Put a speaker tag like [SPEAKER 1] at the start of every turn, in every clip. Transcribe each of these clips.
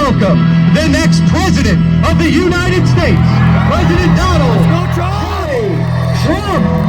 [SPEAKER 1] welcome the next President of the United States, President Donald J. Trump.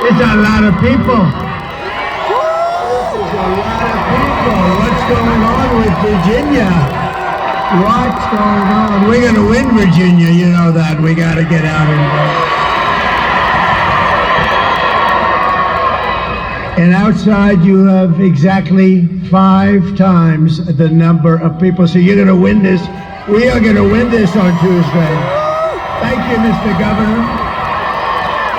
[SPEAKER 2] It's a lot of people. It's a lot of people. What's going on with Virginia? What's going on? We're going to win Virginia, you know that. We got to get out and vote. And outside you have exactly 5 times the number of people. So you're going to win this. We are going to win this on Tuesday. Thank you, Mr. Governor.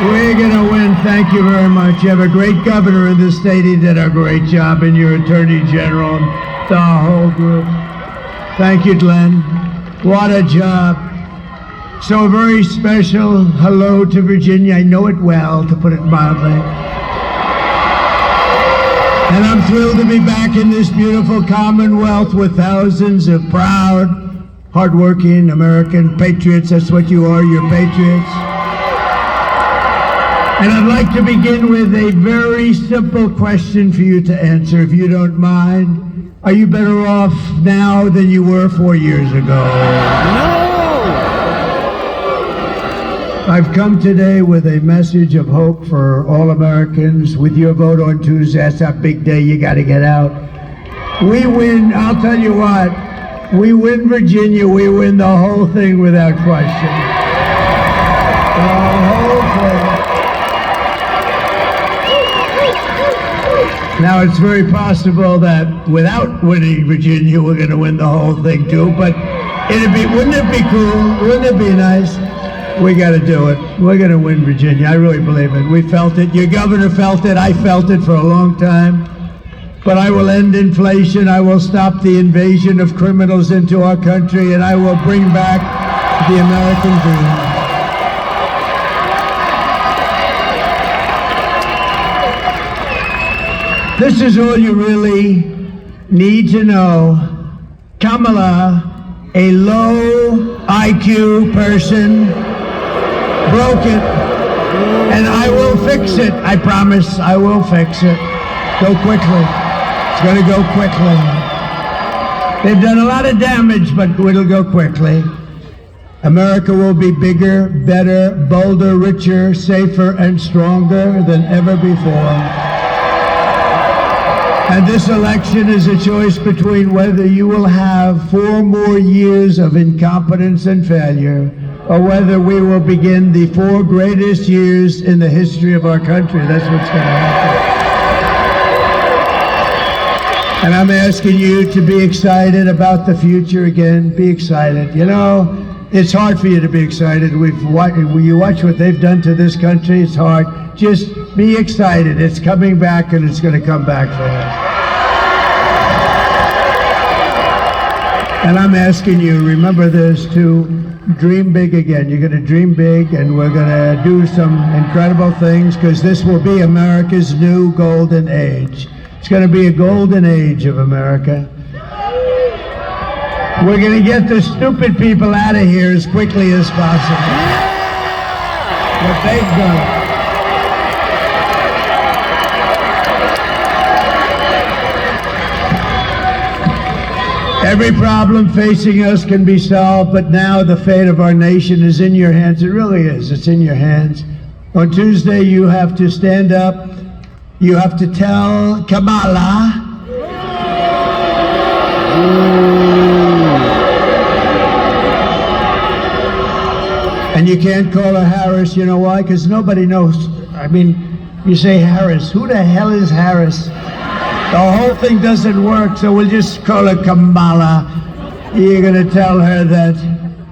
[SPEAKER 2] We're going to win. Thank you very much. You have a great governor in this state. He did a great job, and your attorney general and the whole group. Thank you, Glenn. What a job. So a very special hello to Virginia. I know it well, to put it mildly. And I'm thrilled to be back in this beautiful Commonwealth with thousands of proud, hardworking American patriots. That's what you are, you're patriots. And I'd like to begin with a very simple question for you to answer, if you don't mind. Are you better off now than you were 4 years ago?
[SPEAKER 3] No!
[SPEAKER 2] I've come today with a message of hope for all Americans. With your vote on Tuesday, that's that big day you got to get out. We win, I'll tell you what, we win Virginia, we win the whole thing without question. The whole thing. Now, it's very possible that without winning Virginia, we're going to win the whole thing too, but wouldn't it be cool? Wouldn't it be nice? We got to do it. We're going to win Virginia. I really believe it. We felt it. Your governor felt it. I felt it for a long time. But I will end inflation. I will stop the invasion of criminals into our country, and I will bring back the American dream. This is all you really need to know. Kamala, a low IQ person, broke it, and I will fix it. I promise I will fix it. Go quickly. It's going to go quickly. They've done a lot of damage, but it'll go quickly. America will be bigger, better, bolder, richer, safer, and stronger than ever before. And this election is a choice between whether you will have 4 more years of incompetence and failure, or whether we will begin the 4 greatest years in the history of our country. That's what's going to happen. And I'm asking you to be excited about the future again. Be excited. You know, it's hard for you to be excited. You watch what they've done to this country. It's hard. Just be excited. It's coming back, and it's going to come back for us. And I'm asking you, remember this, to dream big again. You're going to dream big, and we're going to do some incredible things, because this will be America's new golden age. It's going to be a golden age of America. We're going to get the stupid people out of here as quickly as possible. What they've done. Every problem facing us can be solved, but now the fate of our nation is in your hands. It really is. It's in your hands. On Tuesday, you have to stand up. You have to tell Kamala and you can't call her Harris. You know why? Because nobody knows. I mean, you say Harris. Who the hell is Harris? The whole thing doesn't work, so we'll just call her Kamala. You're going to tell her that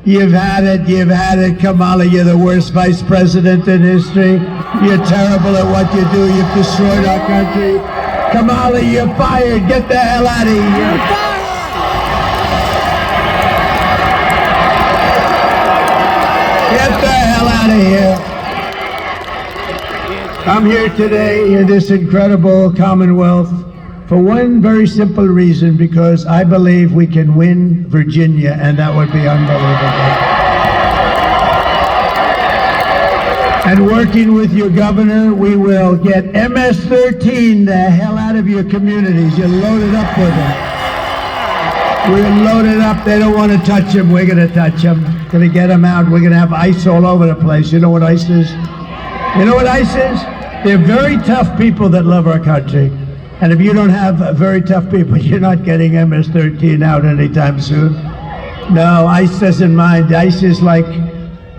[SPEAKER 2] you've had it, Kamala, you're the worst vice president in history. You're terrible at what you do. You've destroyed our country. Kamala, you're fired. Get the hell out of here. Get the hell out of here. I'm here today in this incredible Commonwealth for one very simple reason, because I believe we can win Virginia, and that would be unbelievable. And working with your governor, we will get MS-13 the hell out of your communities. You're loaded up with them. We're loaded up. They don't want to touch them. We're going to touch them. Going to get them out. We're going to have ICE all over the place. You know what ICE is? You know what ICE is? They're very tough people that love our country. And if you don't have very tough people, you're not getting MS-13 out anytime soon. No, ICE doesn't mind. ICE is like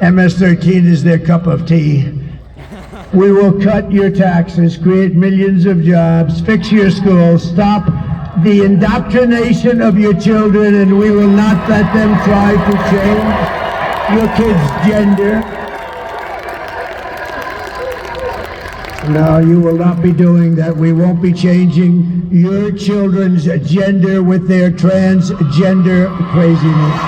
[SPEAKER 2] MS-13 is their cup of tea. We will cut your taxes, create millions of jobs, fix your schools, stop the indoctrination of your children, and we will not let them try to change your kids' gender. No, you will not be doing that. We won't be changing your children's gender with their transgender craziness.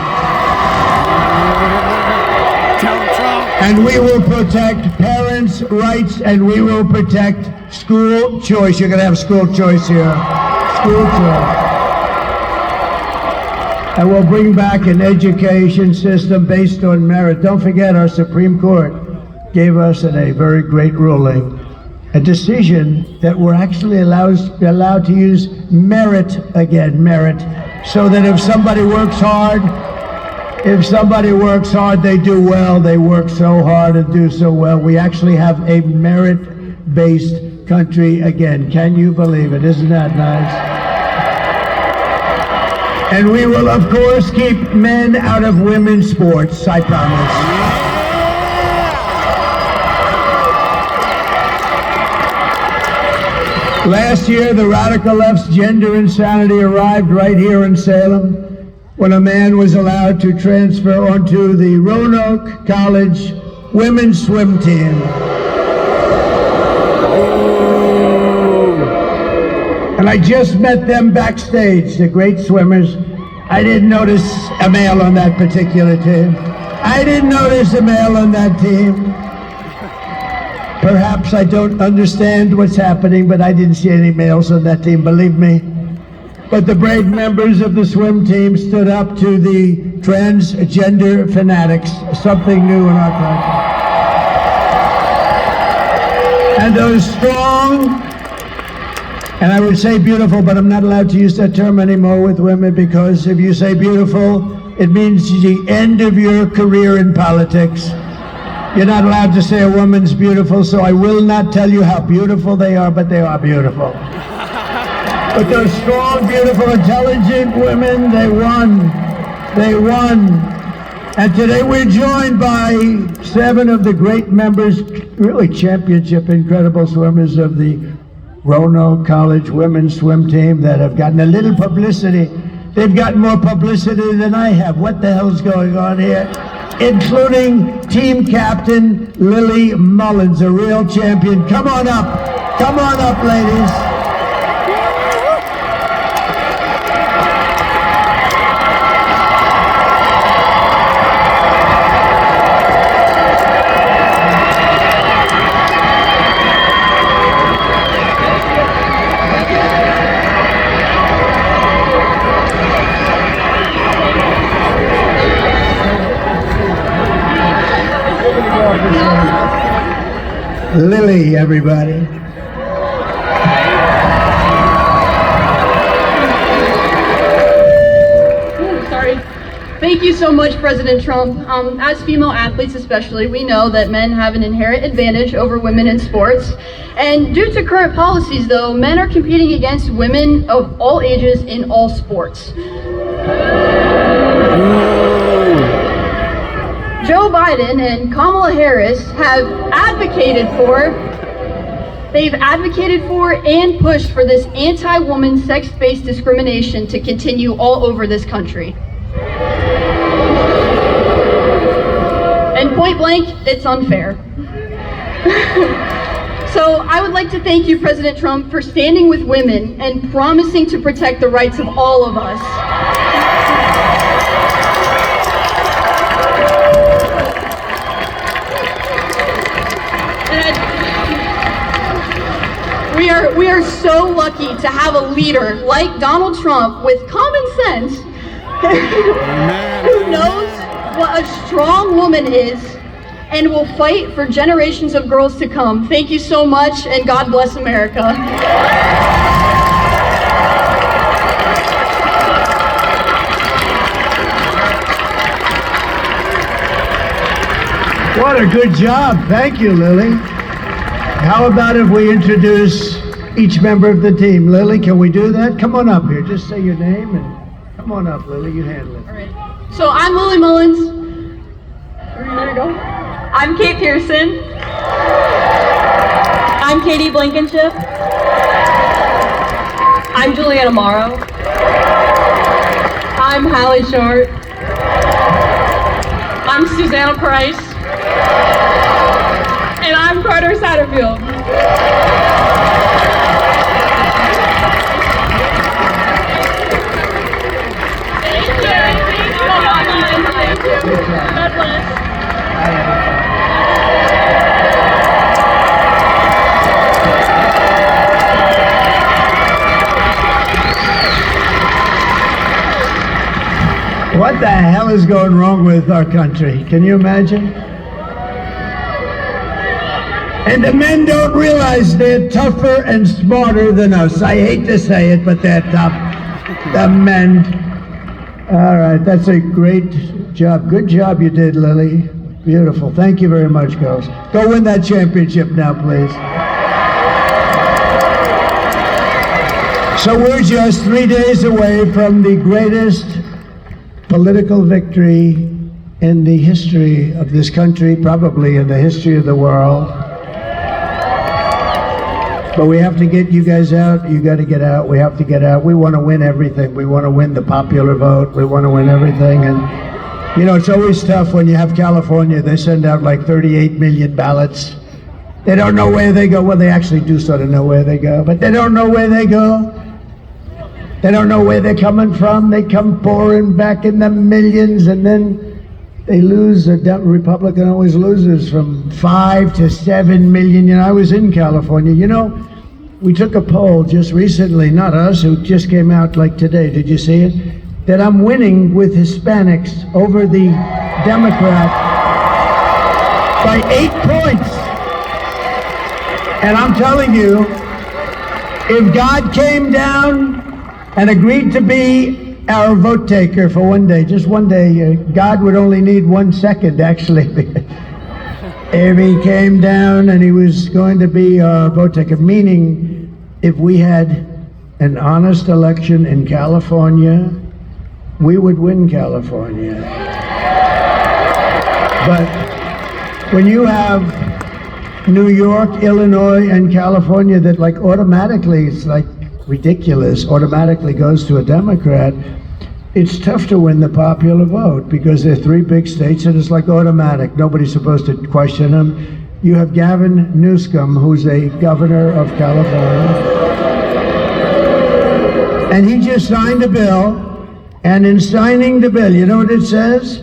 [SPEAKER 2] And we will protect parents' rights, and we will protect school choice. You're going to have school choice here. School choice. And we'll bring back an education system based on merit. Don't forget, our Supreme Court gave us in a very great ruling a decision that we're actually allowed to use merit again, so that if somebody works hard If somebody works hard, they do well. They work so hard and do so well. We actually have a merit-based country again. Can you believe it? Isn't that nice? And we will, of course, keep men out of women's sports, I promise. Last year, the radical left's gender insanity arrived right here in Salem when a man was allowed to transfer onto the Roanoke College women's swim team. And I just met them backstage, the great swimmers. I didn't notice a male on that particular team. I didn't notice a male on that team. Perhaps I don't understand what's happening, but I didn't see any males on that team, believe me. But the brave members of the swim team stood up to the transgender fanatics, something new in our country. And those strong, and I would say beautiful, but I'm not allowed to use that term anymore with women, because if you say beautiful, it means the end of your career in politics. You're not allowed to say a woman's beautiful, so I will not tell you how beautiful they are, but they are beautiful. But those strong, beautiful, intelligent women, they won. They won. And today we're joined by 7 of the great members, really championship, incredible swimmers of the Roanoke College women's swim team that have gotten a little publicity. They've gotten more publicity than I have. What the hell's going on here? Including team captain Lily Mullins, a real champion. Come on up. Come on up, ladies. Lily, everybody.
[SPEAKER 3] Sorry. Thank you so much, President Trump. As female athletes especially, we know that men have an inherent advantage over women in sports. And due to current policies, though, men are competing against women of all ages in all sports. Joe Biden and Kamala Harris have advocated for and pushed for this anti-woman sex-based discrimination to continue all over this country. And point blank, it's unfair. So I would like to thank you, President Trump, for standing with women and promising to protect the rights of all of us. We are so lucky to have a leader like Donald Trump with common sense who knows what a strong woman is and will fight for generations of girls to come. Thank you so much, and God bless America.
[SPEAKER 2] What a good job. Thank you, Lily. How about if we introduce each member of the team? Lily, can we do that? Come on up here. Just say your name and come on up, Lily. You handle it.
[SPEAKER 3] All right. So I'm Lily Mullins. There you go.
[SPEAKER 4] I'm Kate Pearson. I'm Katie Blankenship. I'm Juliana Morrow. I'm Hallie Short. I'm Susanna Price. And I'm Carter Satterfield. Thank you. Thank you. God bless.
[SPEAKER 2] What the hell is going wrong with our country? Can you imagine? And the men don't realize they're tougher and smarter than us. I hate to say it, but they're tough. The men. All right, that's a great job. Good job you did, Lily. Beautiful. Thank you very much, girls. Go win that championship now, please. So we're just 3 days away from the greatest political victory in the history of this country, probably in the history of the world. But we have to get you guys out. You got to get out. We have to get out. We want to win everything. We want to win the popular vote. We want to win everything. And, you know, it's always tough when you have California. They send out like 38 million ballots. They don't know where they go. Well, they actually do sort of know where they go, but they don't know where they go. They don't know where they're coming from. They come pouring back in the millions, and then they lose. A Republican always loses from 5 to 7 million. You know, I was in California. You know, we took a poll just recently, not us, it just came out like today. Did you see it? That I'm winning with Hispanics over the Democrat by 8 points. And I'm telling you, if God came down and agreed to be our vote taker for one day, just one day, God would only need 1 second, actually. If he came down and he was going to be our vote taker, meaning if we had an honest election in California, we would win California. But when you have New York, Illinois, and California that like automatically, it's like ridiculous, automatically goes to a Democrat, it's tough to win the popular vote because they're 3 big states and it's like automatic. Nobody's supposed to question them. You have Gavin Newsom, who's a governor of California, and he just signed a bill, and in signing the bill, you know what it says?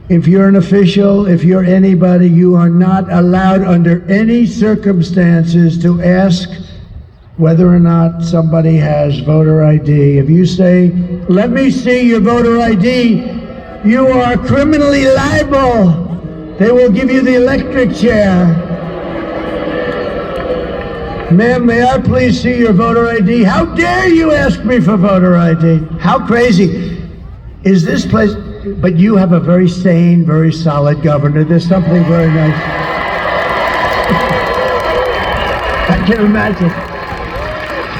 [SPEAKER 2] If you're an official, if you're anybody, you are not allowed under any circumstances to ask whether or not somebody has voter ID. If you say, let me see your voter ID, you are criminally liable. They will give you the electric chair. Ma'am, may I please see your voter ID? How dare you ask me for voter ID? How crazy is this place? But you have a very sane, very solid governor. There's something very nice. I can imagine.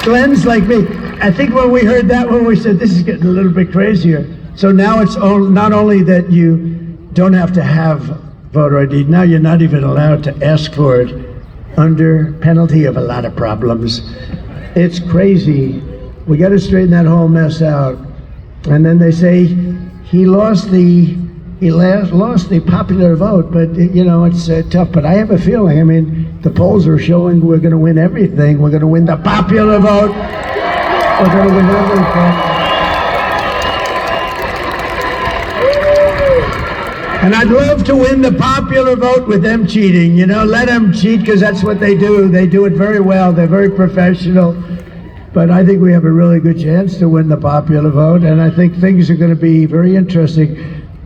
[SPEAKER 2] Glenn's like me. I think when we heard that one, we said, this is getting a little bit crazier. So now it's not only that you don't have to have voter ID, now you're not even allowed to ask for it under penalty of a lot of problems. It's crazy. We got to straighten that whole mess out. And then they say he lost the popular vote, but you know, it's tough. But I have a feeling, I mean, the polls are showing we're going to win everything. We're going to win the popular vote. We're going to win everything. And I'd love to win the popular vote with them cheating. You know, let them cheat because that's what they do. They do it very well. They're very professional. But I think we have a really good chance to win the popular vote. And I think things are going to be very interesting.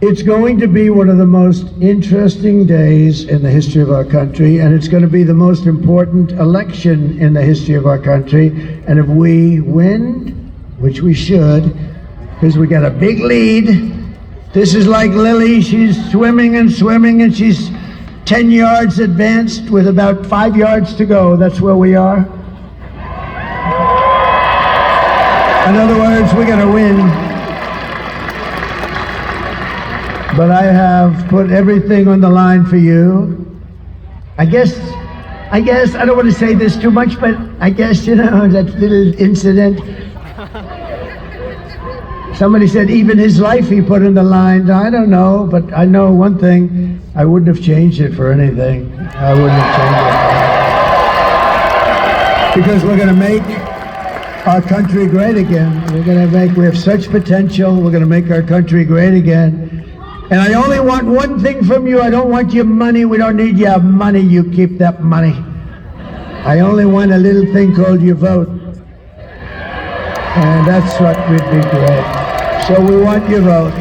[SPEAKER 2] It's going to be one of the most interesting days in the history of our country, and it's going to be the most important election in the history of our country. And if we win, which we should, because we got a big lead, this is like Lily. She's swimming and swimming, and she's 10 yards advanced with about 5 yards to go. That's where we are. In other words, we're going to win. But I have put everything on the line for you. I guess, I don't want to say this too much, but I guess, you know, that little incident. Somebody said even his life he put in the line. I don't know, but I know one thing. I wouldn't have changed it for anything. I wouldn't have changed it. Because we're going to make our country great again. We have such potential. We're going to make our country great again. And I only want one thing from you. I don't want your money. We don't need your money. You keep that money. I only want a little thing called your vote. And that's what would be great. So we want your vote.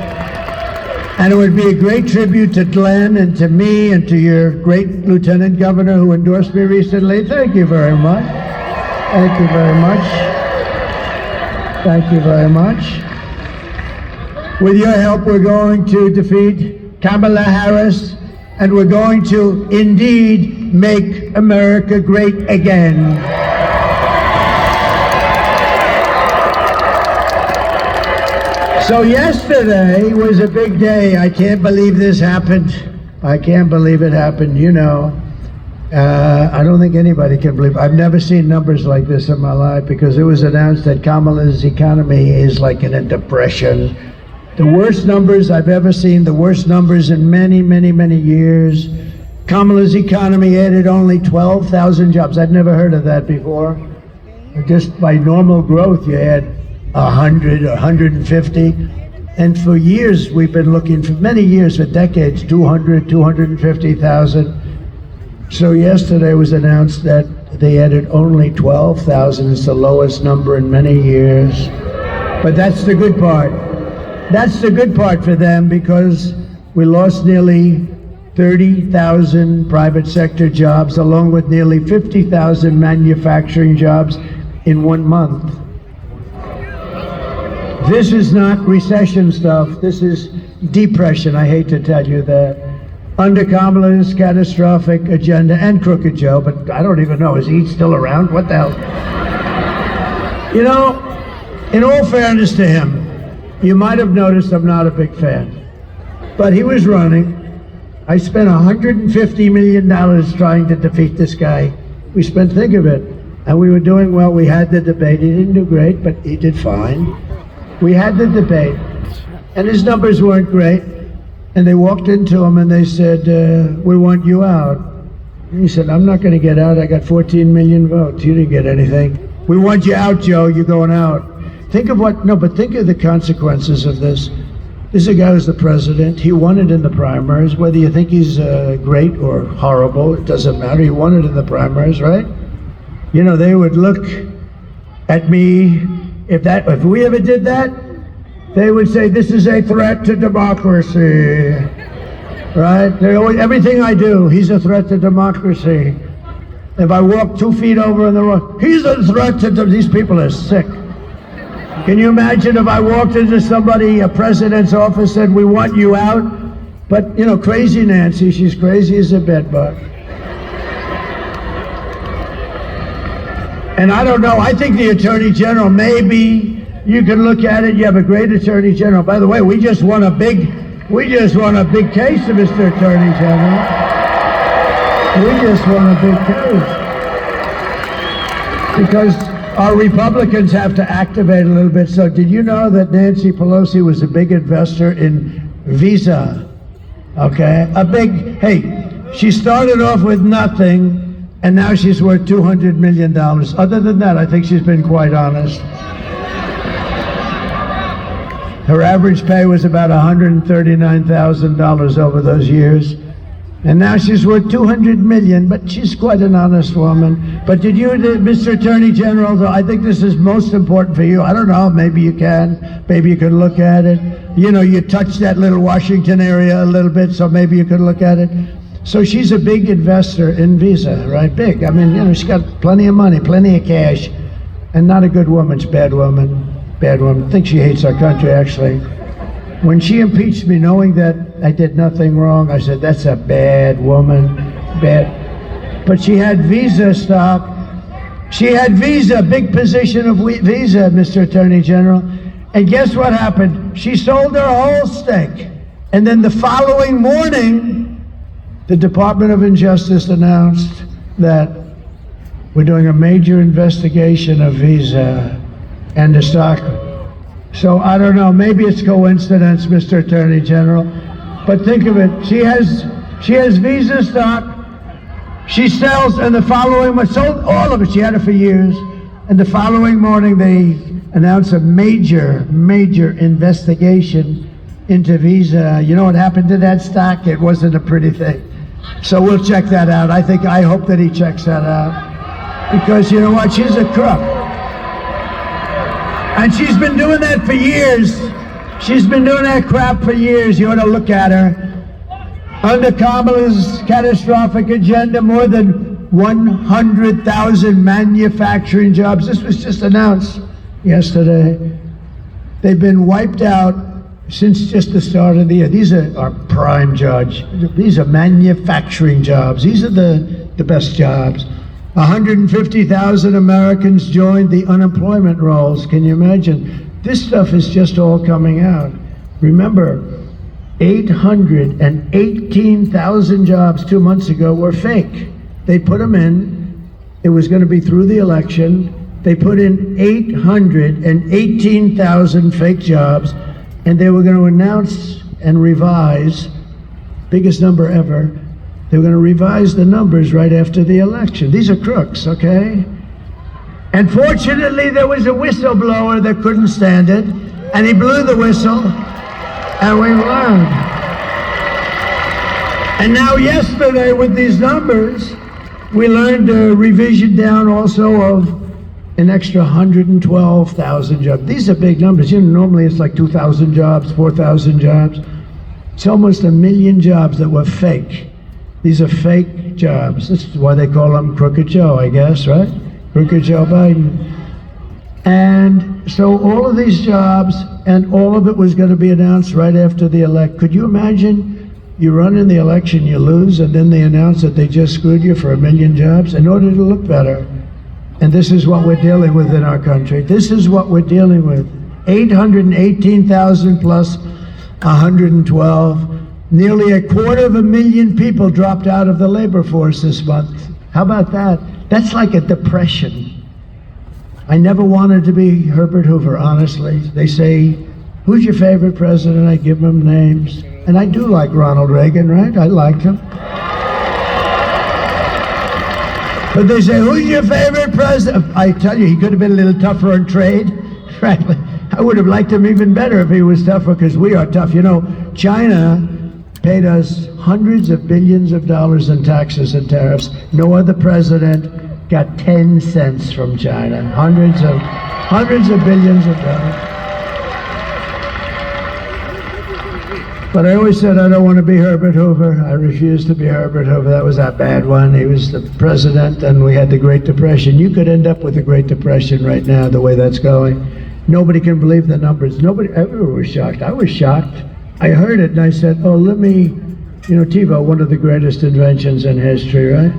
[SPEAKER 2] And it would be a great tribute to Glenn and to me and to your great Lieutenant Governor who endorsed me recently. Thank you very much. Thank you very much. Thank you very much. With your help, we're going to defeat Kamala Harris, and we're going to indeed make America great again. So yesterday was a big day. I can't believe this happened. I can't believe it happened, you know. I don't think anybody can believe. I've never seen numbers like this in my life, because it was announced that Kamala's economy is like in a depression. The worst numbers I've ever seen, the worst numbers in many, many, many years. Kamala's economy added only 12,000 jobs. I'd never heard of that before. Just by normal growth, you add 100 or 150. And for years, we've been looking, for many years, for decades, 200, 250,000. So yesterday was announced that they added only 12,000. It's the lowest number in many years. But that's the good part. That's the good part for them, because we lost nearly 30,000 private sector jobs, along with nearly 50,000 manufacturing jobs in 1 month. This is not recession stuff. This is depression. I hate to tell you that. Under Kamala's catastrophic agenda, and Crooked Joe, but I don't even know, is he still around? What the hell? You know, in all fairness to him, you might have noticed I'm not a big fan. But he was running. I spent $150 million trying to defeat this guy. We spent, think of it. And we were doing well. We had the debate. He didn't do great, but he did fine. We had the debate. And his numbers weren't great. And they walked into him and they said, we want you out. And he said, I'm not going to get out. I got 14 million votes. You didn't get anything. We want you out, Joe. You're going out. Think of think of the consequences of this. This is a guy who's the president. He won it in the primaries. Whether you think he's great or horrible, it doesn't matter. He won it in the primaries, right? You know, they would look at me, if we ever did that, they would say, this is a threat to democracy, right? Everything I do, he's a threat to democracy. If I walk 2 feet over in the road, he's a threat to these people are sick. Can you imagine if I walked into a president's office, said, we want you out? But, you know, crazy Nancy, she's crazy as a bedbug. And I don't know, I think the Attorney General, maybe you can look at it, you have a great Attorney General. By the way, we just won a big case, Mr. Attorney General. We just won a big case. Because our Republicans have to activate a little bit. So did you know that Nancy Pelosi was a big investor in Visa? Okay, she started off with nothing, and now she's worth $200 million. Other than that, I think she's been quite honest. Her average pay was about $139,000 over those years. And now she's worth $200 million, but she's quite an honest woman. But did you, Mr. Attorney General, I think this is most important for you. I don't know, maybe you can. Maybe you can look at it. You know, you touched that little Washington area a little bit, so maybe you could look at it. So she's a big investor in Visa, right? Big. I mean, you know, she's got plenty of money, plenty of cash, and not a good woman. She's a bad woman. Bad woman. I think she hates our country, actually. When she impeached me, knowing that I did nothing wrong, I said, that's a bad woman, bad. But she had Visa stock. She had Visa, big position of Visa, Mr. Attorney General. And guess what happened? She sold her whole stake. And then the following morning, the Department of Justice announced that we're doing a major investigation of Visa and the stock. So I don't know, maybe it's coincidence, Mr. Attorney General, but think of it, she has Visa stock, she sells, and the following month, sold all of it, she had it for years, and the following morning they announced a major investigation into Visa. You know what happened to that stock? It wasn't a pretty thing. So we'll check that out. I hope that he checks that out, because you know what, she's a crook. And she's been doing that for years. She's been doing that crap for years. You ought to look at her. Under Kamala's catastrophic agenda, more than 100,000 manufacturing jobs. This was just announced yesterday. They've been wiped out since just the start of the year. These are our prime jobs. These are manufacturing jobs. These are the best jobs. 150,000 Americans joined the unemployment rolls. Can you imagine? This stuff is just all coming out. Remember, 818,000 jobs 2 months ago were fake. They put them in. It was going to be through the election. They put in 818,000 fake jobs, and they were going to announce and revise, biggest number ever. They were going to revise the numbers right after the election. These are crooks, okay? And fortunately, there was a whistleblower that couldn't stand it, and he blew the whistle, and we learned. And now yesterday, with these numbers, we learned a revision down also of an extra 112,000 jobs. These are big numbers. You know, normally it's like 2,000 jobs, 4,000 jobs. It's almost 1 million jobs that were fake. These are fake jobs. This is why they call them Crooked Joe, I guess, right? Crooked Joe Biden. And so all of these jobs, and all of it was going to be announced right after the election. Could you imagine you run in the election, you lose, and then they announce that they just screwed you for 1 million jobs in order to look better? And this is what we're dealing with in our country. This is what we're dealing with. 818,000 plus 112. Nearly 250,000 people dropped out of the labor force this month. How about that? That's like a depression. I never wanted to be Herbert Hoover, honestly. They say, who's your favorite president? I give them names. And I do like Ronald Reagan, right? I liked him. But they say, who's your favorite president? I tell you, he could have been a little tougher on trade, frankly. I would have liked him even better if he was tougher, because we are tough. You know, China paid us hundreds of billions of dollars in taxes and tariffs. No other president got 10 cents from China. Hundreds of billions of dollars. But I always said I don't want to be Herbert Hoover. I refused to be Herbert Hoover. That was that bad one. He was the president, and we had the Great Depression. You could end up with the Great Depression right now, the way that's going. Nobody can believe the numbers. Nobody ever was shocked. I was shocked. I heard it, and I said, oh, let me, you know, TiVo, one of the greatest inventions in history, right?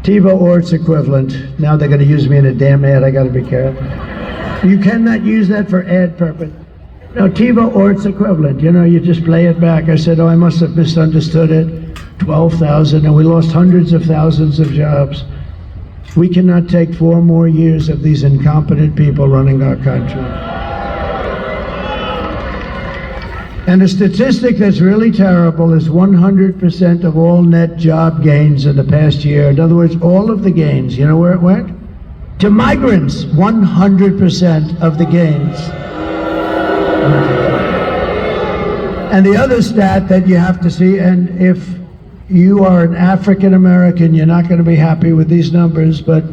[SPEAKER 2] TiVo or its equivalent. Now they're going to use me in a damn ad. I got to be careful. You cannot use that for ad purpose. No, TiVo or its equivalent. You know, you just play it back. I said, oh, I must have misunderstood it. 12,000, and we lost hundreds of thousands of jobs. We cannot take 4 more years of these incompetent people running our country. And a statistic that's really terrible is 100% of all net job gains in the past year. In other words, all of the gains, you know where it went? To migrants, 100% of the gains. And the other stat that you have to see, and if you are an African American, you're not going to be happy with these numbers, but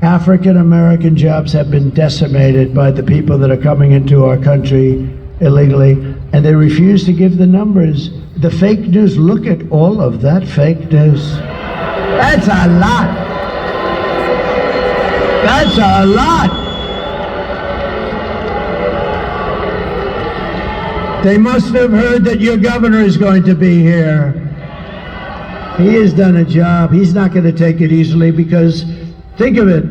[SPEAKER 2] African American jobs have been decimated by the people that are coming into our country illegally, and they refuse to give the numbers. The fake news, look at all of that fake news. That's a lot. That's a lot. They must have heard that your governor is going to be here. He has done a job. He's not going to take it easily, because, think of it,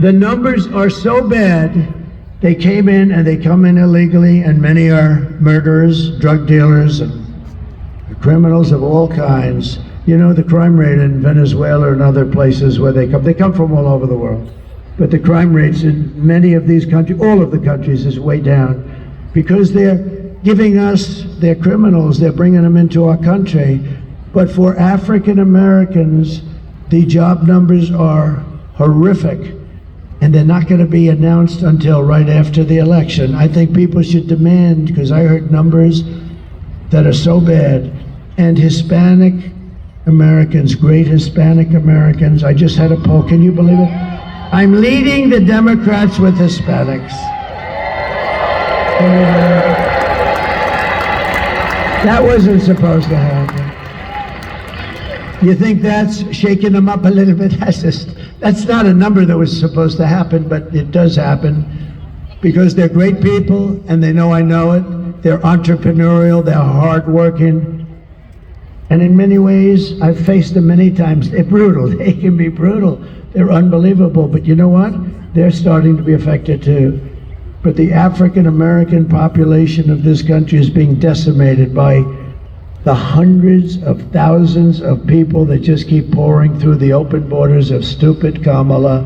[SPEAKER 2] the numbers are so bad. They came in, and they come in illegally, and many are murderers, drug dealers, and criminals of all kinds. You know, the crime rate in Venezuela and other places where they come from all over the world. But the crime rates in many of these countries, all of the countries, is way down, because they're giving us their criminals, they're bringing them into our country. But for African Americans, the job numbers are horrific, and they're not going to be announced until right after the election. I think people should demand, because I heard numbers that are so bad. And Hispanic Americans, great Hispanic Americans, I just had a poll, can you believe it? I'm leading the Democrats with Hispanics. That wasn't supposed to happen. You think that's shaking them up a little bit? That's not a number that was supposed to happen, but it does happen, because they're great people, and they know I know it, they're entrepreneurial, they're hardworking. And in many ways, I've faced them many times. They're brutal. They can be brutal. They're unbelievable. But you know what? They're starting to be affected too. But the African American population of this country is being decimated by the hundreds of thousands of people that just keep pouring through the open borders of stupid Kamala.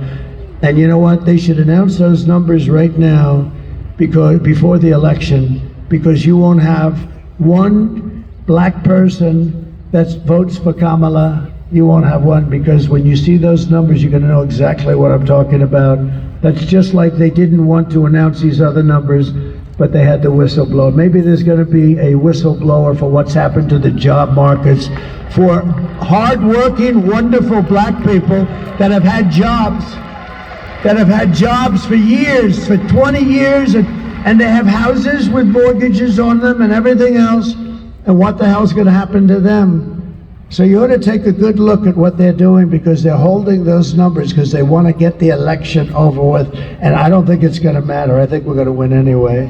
[SPEAKER 2] And you know what? They should announce those numbers right now, because before the election, because you won't have one black person that votes for Kamala. You won't have one, because when you see those numbers, you're going to know exactly what I'm talking about. That's just like they didn't want to announce these other numbers, but they had the whistleblower. Maybe there's going to be a whistleblower for what's happened to the job markets for hardworking, wonderful black people that have had jobs for years, for 20 years, and they have houses with mortgages on them and everything else. And what the hell's going to happen to them? So you ought to take a good look at what they're doing, because they're holding those numbers because they want to get the election over with. And I don't think it's going to matter. I think we're going to win anyway.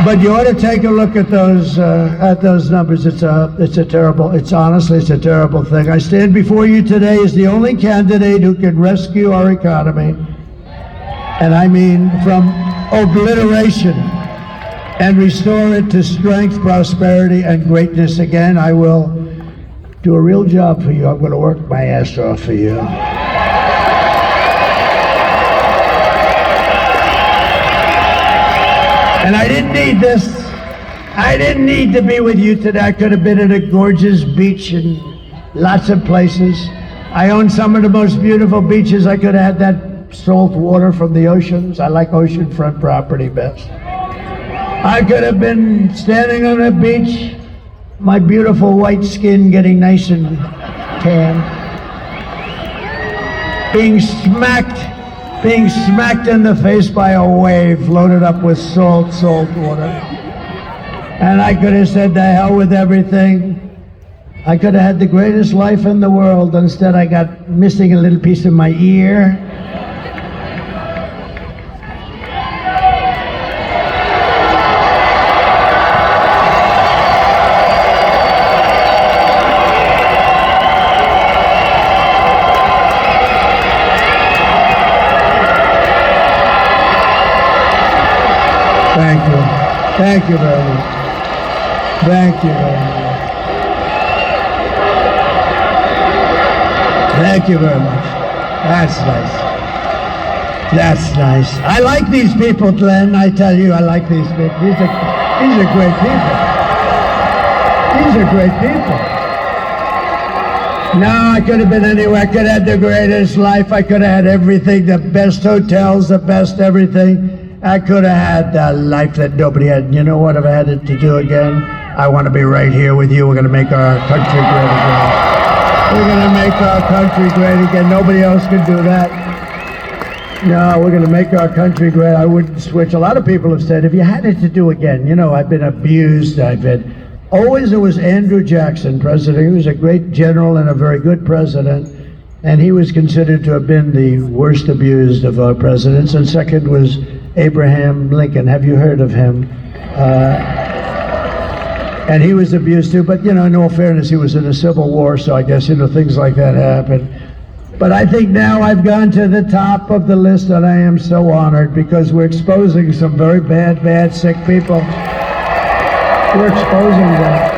[SPEAKER 2] But you ought to take a look at those numbers. It's honestly a terrible thing. I stand before you today as the only candidate who can rescue our economy. And I mean from obliteration, and restore it to strength, prosperity, and greatness again. I will do a real job for you. I'm going to work my ass off for you. And I didn't need this. I didn't need to be with you today. I could have been at a gorgeous beach in lots of places. I own some of the most beautiful beaches. I could have had that salt water from the oceans. I like oceanfront property best. I could have been standing on a beach, my beautiful white skin getting nice and tan, being smacked in the face by a wave loaded up with salt water. And I could have said, the hell with everything. I could have had the greatest life in the world. Instead, I got missing a little piece of my ear. Thank you very much. Thank you very much. Thank you very much. That's nice. That's nice. I like these people, Glenn. I tell you, I like these people. These are great people. These are great people. No, I could have been anywhere. I could have had the greatest life. I could have had everything, the best hotels, the best everything. I could have had the life that nobody had. You know what? If I had it to do again, I want to be right here with you. We're going to make our country great again. We're going to make our country great again. Nobody else can do that. No, we're going to make our country great. I wouldn't switch. A lot of people have said, if you had it to do again, you know, I've been abused. Always it was Andrew Jackson, president. He was a great general and a very good president. And he was considered to have been the worst abused of our presidents. And second was Abraham Lincoln. Have you heard of him? And he was abused too. But, you know, in all fairness, he was in a civil war. So I guess, you know, things like that happen. But I think now I've gone to the top of the list, and I am so honored, because we're exposing some very bad, sick people. We're exposing them.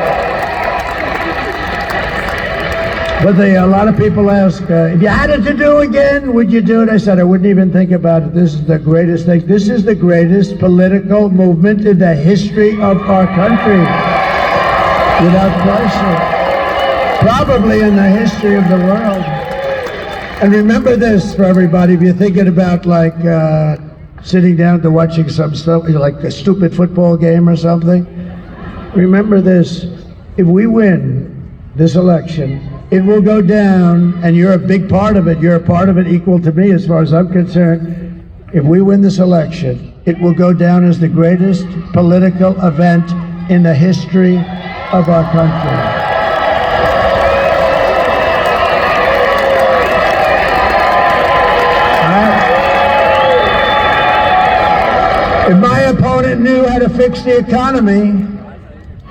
[SPEAKER 2] But a lot of people ask, if you had it to do again, would you do it? I said, I wouldn't even think about it. This is the greatest thing. This is the greatest political movement in the history of our country. Without question. Probably in the history of the world. And remember this for everybody, if you're thinking about like sitting down to watching some stuff, like a stupid football game or something, remember this, if we win this election, it will go down, and you're a big part of it. You're a part of it equal to me as far as I'm concerned. If we win this election, it will go down as the greatest political event in the history of our country. president knew how to fix the economy,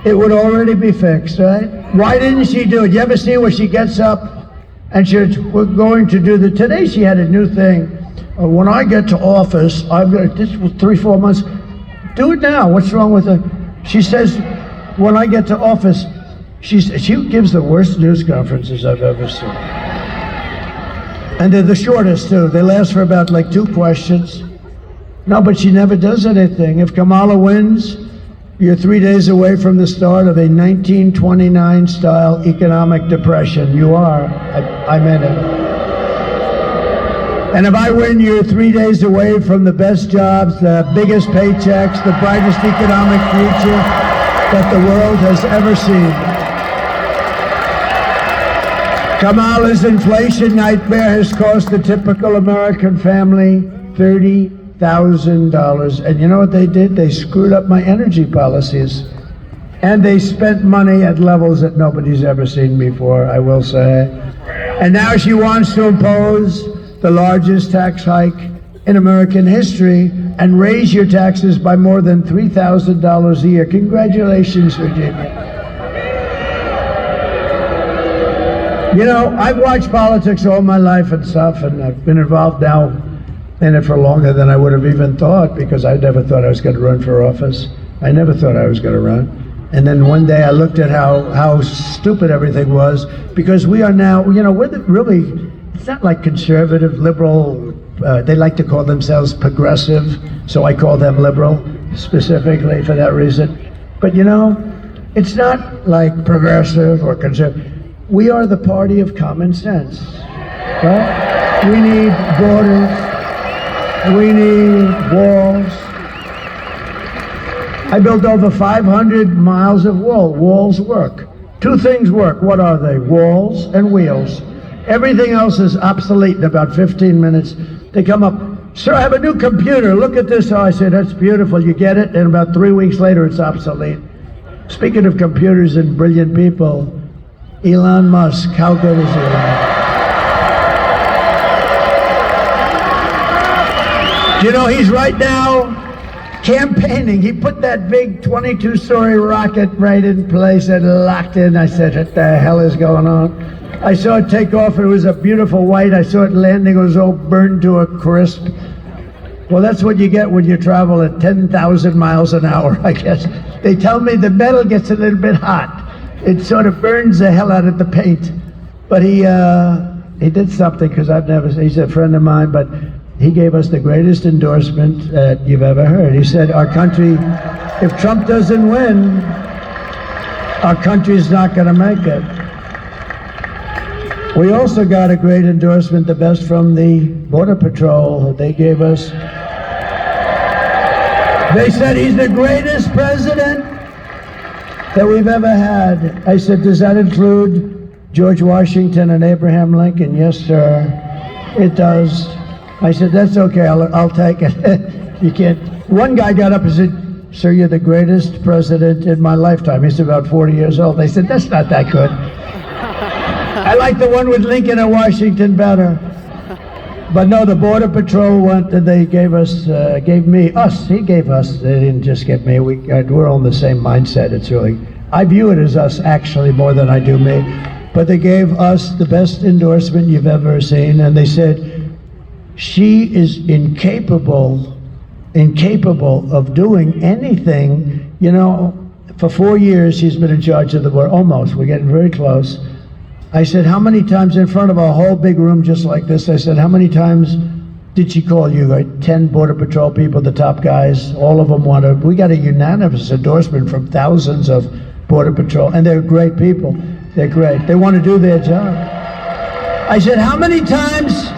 [SPEAKER 2] it would already be fixed, right? Why didn't she do it? You ever see where she gets up and she's, we're going to do the, today she had a new thing. When I get to office, I'm going to, this was 3-4 months, do it now. What's wrong with it? She says, when I get to office, she gives the worst news conferences I've ever seen. And they're the shortest too. They last for about like 2 questions. No, but she never does anything. If Kamala wins, you're 3 days away from the start of a 1929 style economic depression. You are. I'm in it. And if I win, you're 3 days away from the best jobs, the biggest paychecks, the brightest economic future that the world has ever seen. Kamala's inflation nightmare has cost the typical American family $30,000. And you know what they did? They screwed up my energy policies. And they spent money at levels that nobody's ever seen before, I will say. And now she wants to impose the largest tax hike in American history and raise your taxes by more than $3,000 a year. Congratulations, Virginia. You know, I've watched politics all my life and stuff, and I've been involved now in it for longer than I would have even thought, because I never thought I was going to run for office. I never thought I was going to run. And then one day I looked at how stupid everything was, because we are now, you know, we're really, it's not like conservative, liberal, they like to call themselves progressive, so I call them liberal, specifically for that reason. But you know, it's not like progressive or conservative. We are the party of common sense, right? We need borders, we need walls. I built over 500 miles of wall. Walls work. 2 things work. What are they? Walls and wheels. Everything else is obsolete in about 15 minutes. They come up, sir, I have a new computer. Look at this. Oh, I say, that's beautiful. You get it? And about 3 weeks later, it's obsolete. Speaking of computers and brilliant people, Elon Musk, how good is Elon? You know, he's right now campaigning. He put that big 22-story rocket right in place and locked in. I said, what the hell is going on? I saw it take off. It was a beautiful white. I saw it landing. It was all burned to a crisp. Well, that's what you get when you travel at 10,000 miles an hour, I guess. They tell me the metal gets a little bit hot. It sort of burns the hell out of the paint. But he did something, because he's a friend of mine, but he gave us the greatest endorsement that you've ever heard. He said, our country, if Trump doesn't win, our country's not going to make it. We also got a great endorsement, the best from the Border Patrol. They gave us, they said he's the greatest president that we've ever had. I said, does that include George Washington and Abraham Lincoln? Yes, sir, it does. I said, that's okay, I'll take it. You can't. One guy got up and said, sir, you're the greatest president in my lifetime. He's about 40 years old. I said, that's not that good. I like the one with Lincoln and Washington better. But no, the Border Patrol one that they gave us, gave me, us, he gave us, they didn't just get me, we're on the same mindset. It's really, I view it as us actually more than I do me. But they gave us the best endorsement you've ever seen, and they said, she is incapable of doing anything. You know, for 4 years she's been in charge of the border, almost, we're getting very close. I said, how many times in front of a whole big room just like this, I said, how many times did she call you? 10 Border Patrol people, the top guys, all of them wanted, we got a unanimous endorsement from thousands of Border Patrol, and they're great people. They're great. They want to do their job. I said, how many times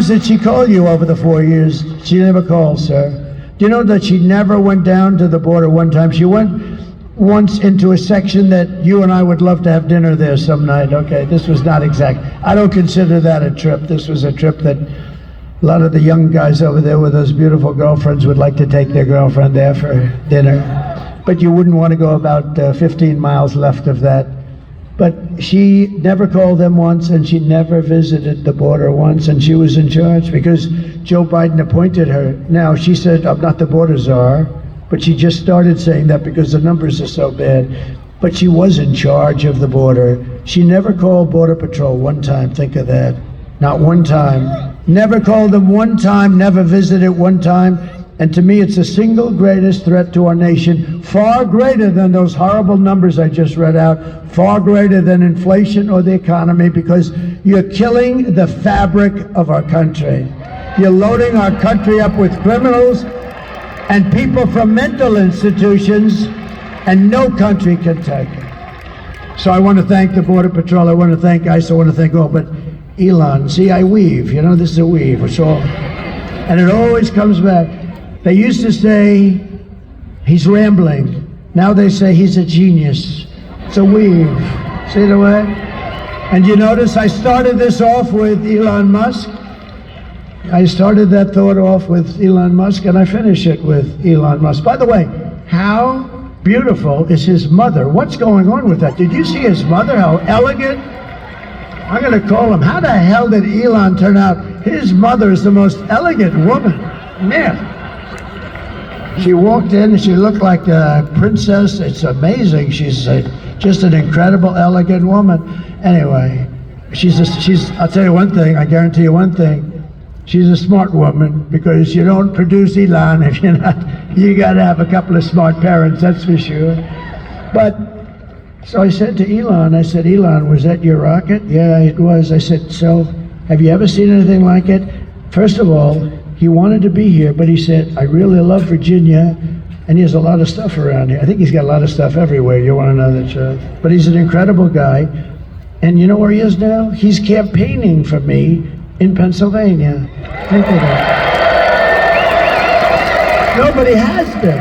[SPEAKER 2] did she call you over the 4 years? She never called, sir. Do you know that she never went down to the border one time? She went once into a section that you and I would love to have dinner there some night. Okay, this was not exact. I don't consider that a trip. This was a trip that a lot of the young guys over there with those beautiful girlfriends would like to take their girlfriend there for dinner. But you wouldn't want to go about 15 miles left of that. But she never called them once, and she never visited the border once, and she was in charge, because Joe Biden appointed her. Now, she said, I'm not the border czar, but she just started saying that because the numbers are so bad. But she was in charge of the border. She never called Border Patrol one time, think of that. Not one time. Never called them one time, never visited one time. And to me, it's the single greatest threat to our nation, far greater than those horrible numbers I just read out, far greater than inflation or the economy, because you're killing the fabric of our country. You're loading our country up with criminals and people from mental institutions, and no country can take it. So I want to thank the Border Patrol, I want to thank ICE, I want to thank all, but Elon, see, I weave, you know, this is a weave, it's all, and it always comes back. They used to say he's rambling. Now they say he's a genius. It's a weave. See the way? And you notice I started this off with Elon Musk. I started that thought off with Elon Musk, and I finish it with Elon Musk. By the way, how beautiful is his mother? What's going on with that? Did you see his mother? How elegant? I'm going to call him. How the hell did Elon turn out? His mother is the most elegant woman. Man. She walked in and she looked like a princess. It's amazing. She's just an incredible, elegant woman. Anyway, I'll tell you one thing, I guarantee you one thing. She's a smart woman, because you don't produce Elon if you're not, you got to have a couple of smart parents, that's for sure. But, so I said to Elon, I said, Elon, was that your rocket? Yeah, it was. I said, so have you ever seen anything like it? First of all, he wanted to be here, but he said, I really love Virginia, and he has a lot of stuff around here. I think he's got a lot of stuff everywhere. You want to know the truth? But he's an incredible guy. And you know where he is now? He's campaigning for me in Pennsylvania. Think of that. Nobody has been.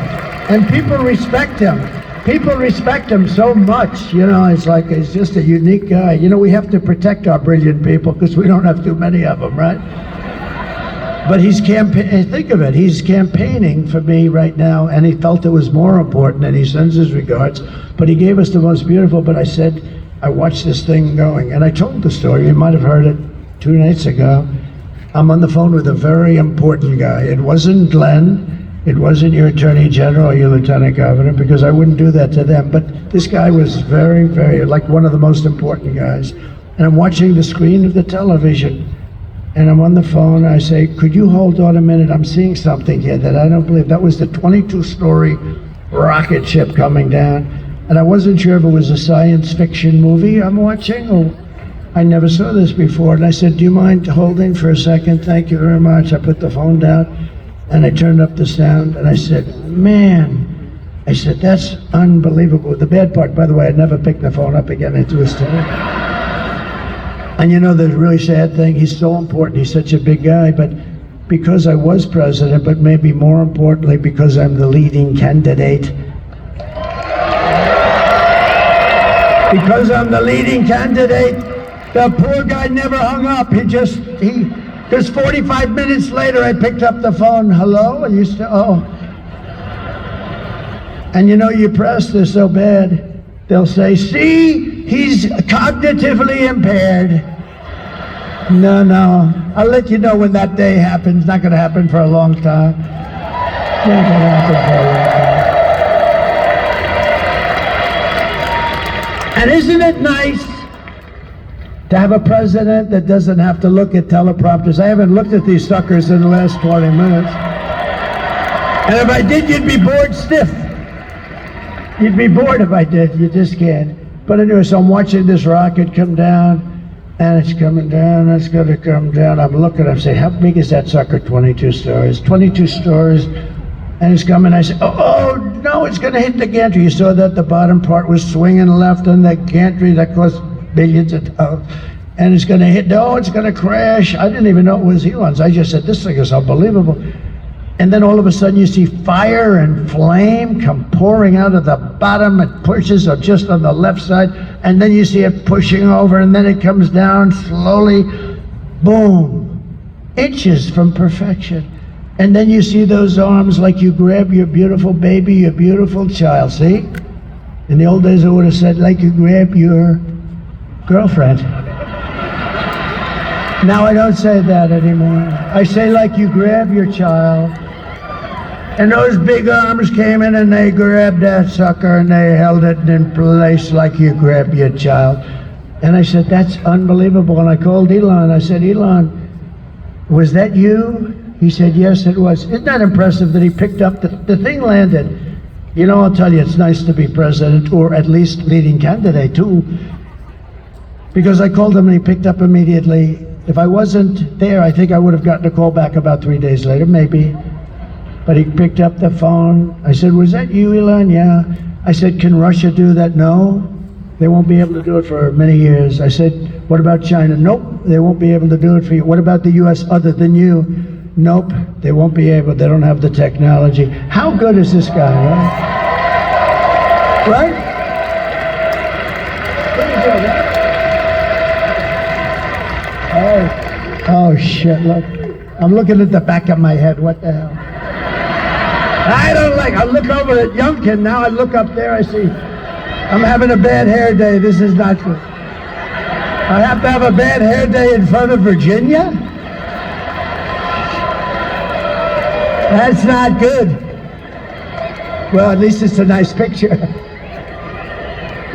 [SPEAKER 2] And people respect him. People respect him so much. You know, it's like he's just a unique guy. You know, we have to protect our brilliant people because we don't have too many of them, right? But he's think of it, he's campaigning for me right now, and he felt it was more important, and he sends his regards. But he gave us the most beautiful, but I said, I watched this thing going, and I told the story, you might have heard it 2 nights ago. I'm on the phone with a very important guy. It wasn't Glenn, it wasn't your Attorney General or your Lieutenant Governor, because I wouldn't do that to them. But this guy was very, very, like one of the most important guys. And I'm watching the screen of the television. And I'm on the phone, I say, could you hold on a minute? I'm seeing something here that I don't believe. That was the 22-story rocket ship coming down. And I wasn't sure if it was a science fiction movie I'm watching, or I never saw this before. And I said, do you mind holding for a second? Thank you very much. I put the phone down, and I turned up the sound, and I said, man, I said, that's unbelievable. The bad part, by the way, I never picked the phone up again. It was terrible. And you know, the really sad thing, he's so important, he's such a big guy, but because I was president, but maybe more importantly, because I'm the leading candidate. Because I'm the leading candidate, the poor guy never hung up. Because 45 minutes later, I picked up the phone, hello, and you still, oh. And you know, you press this so bad, they'll say, see, he's cognitively impaired. No, I'll let you know when that day happens. Not going to happen for a long time. Not going to happen for a long time. And isn't it nice to have a president that doesn't have to look at teleprompters? I haven't looked at these suckers in the last 20 minutes. And if I did, you'd be bored stiff. You'd be bored if I did. You just can't. But anyway, so I'm watching this rocket come down, and it's coming down, it's going to come down. I'm looking, I'm saying, how big is that sucker? 22 stories. 22 stories, and it's coming. I say, oh, no, it's going to hit the gantry. You saw that the bottom part was swinging left on that gantry that cost billions of dollars. And it's going to hit, oh, it's going to crash. I didn't even know it was Elon's. I just said, this thing is unbelievable. And then all of a sudden you see fire and flame come pouring out of the bottom. It pushes just on the left side, and then you see it pushing over, and then it comes down slowly, boom, inches from perfection. And then you see those arms like you grab your beautiful baby, your beautiful child, see? In the old days I would have said like you grab your girlfriend. Now I don't say that anymore. I say like you grab your child, and those big arms came in and they grabbed that sucker and they held it in place like you grab your child. And I said, that's unbelievable. And I called Elon. I said, Elon, was that you? He said, yes, it was. Isn't that impressive that he picked up, the thing landed. You know, I'll tell you, it's nice to be president, or at least leading candidate too, because I called him and he picked up immediately. If I wasn't there, I think I would have gotten a call back about 3 days later, maybe. But he picked up the phone. I said, was that you, Elon? Yeah. I said, can Russia do that? No. They won't be able to do it for many years. I said, what about China? Nope, they won't be able to do it for you. What about the U.S. other than you? Nope, they won't be able. They don't have the technology. How good is this guy, right? Right? Oh shit, look. I'm looking at the back of my head. What the hell? I don't like, I look over at Youngkin now, I look up there, I see, I'm having a bad hair day, this is not good. I have to have a bad hair day in front of Virginia? That's not good. Well, at least it's a nice picture.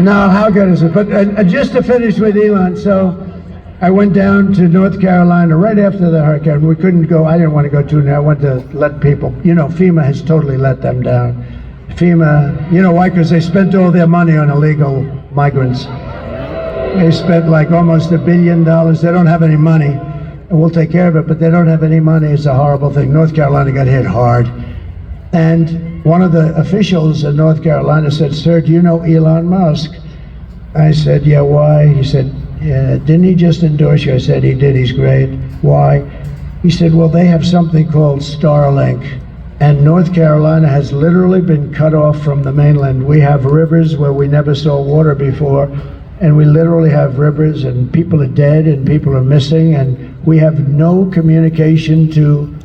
[SPEAKER 2] No, how good is it? But just to finish with Elon, so I went down to North Carolina right after the hurricane. We couldn't go, I didn't want to go too near. I wanted to let people, you know, FEMA has totally let them down. FEMA, you know why? Because they spent all their money on illegal migrants. They spent like almost $1 billion. They don't have any money, and we'll take care of it, but they don't have any money. It's a horrible thing. North Carolina got hit hard. And one of the officials in North Carolina said, sir, do you know Elon Musk? I said, yeah, why? He said, yeah, didn't he just endorse you? I said, he did, he's great. Why? He said, well, they have something called Starlink, and North Carolina has literally been cut off from the mainland. We have rivers where we never saw water before, and we literally have rivers, and people are dead, and people are missing, and we have no communication to,